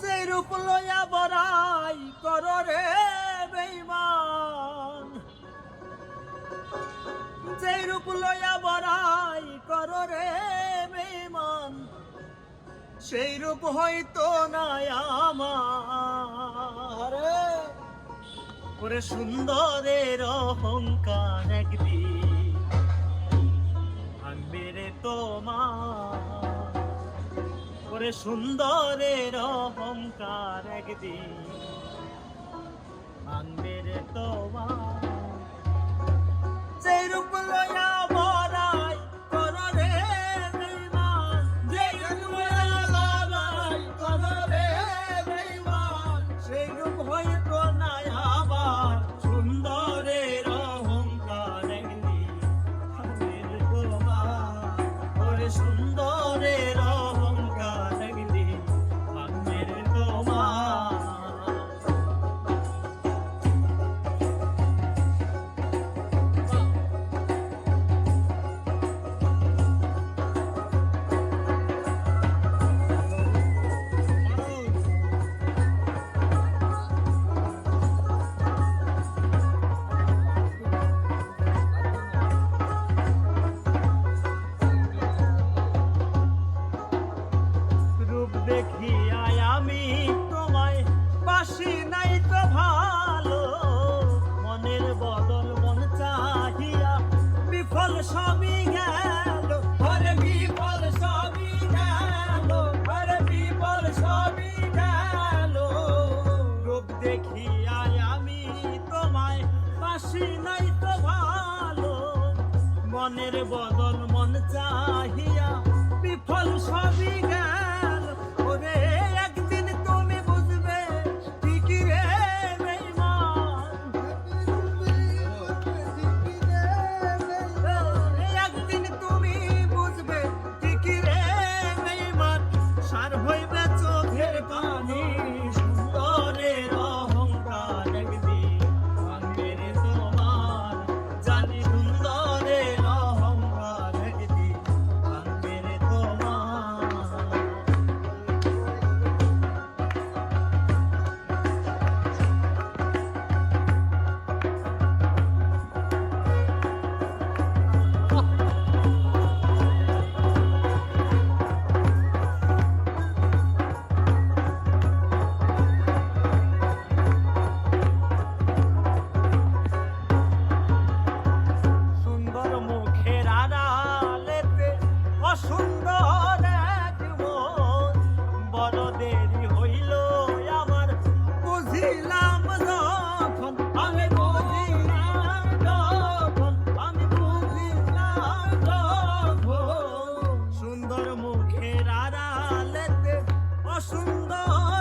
যে রূপ লইয়া বড়াই কর রে বেঈমান, যে রূপ লইয়া বড়াই কর রে বেঈমান, সেই রূপ হয়তো নাই আমার। ওরে সুন্দরের অহংকার একদিন ভাঙবে রে তোমার, ওরে সুন্দরের অহংকার একদিন ভাঙবে রে তোমার। সেই রূপ লইয়া বড়াই কর রে বেঈমান, যেই রূপ লইয়া বড়াই কর রে বেঈমান, সেই রূপ হয়তো নাই আবার। সুন্দরের অহংকার একদিন ভাঙবে রে তোমার, ওরে সুন্দরের অহংকার একদিন ভাঙবে রে তোমার। রূপ দেখিয়া আমি তোমায় বাসি নাই তো ভালো, মনের বদল মন চাহিয়া বিফল সবই গেল, আরে বিফল সবই গেল, আরে বিফল সবই গেল। রূপ দেখিয়া আমি তোমায় বাসি নাই তো ভালো, মনের বদল মন চাহিয়া বিফল সবই গেল। ওরে একদিন তুমি বুঝবে ঠিকই রে বেঈমান, একদিন তুমি বুঝবে ঠিকই রে বেঈমান, সার হইবে চোখের পানি। সুন্দরের অহংকার একদিন ভাঙবে রে তোমার, জানি সুন্দরের অহংকার একদিন ভাঙবে রে তোমার। সুন্দর মুখের আড়ালেতে অসুন্দর এক মন, বড় দেরি হইল আমার বুঝিলাম যখন, আমি বুঝিলাম যখন, আমি বুঝিলাম যখন। সুন্দর মুখের আড়ালেতে অসুন্দর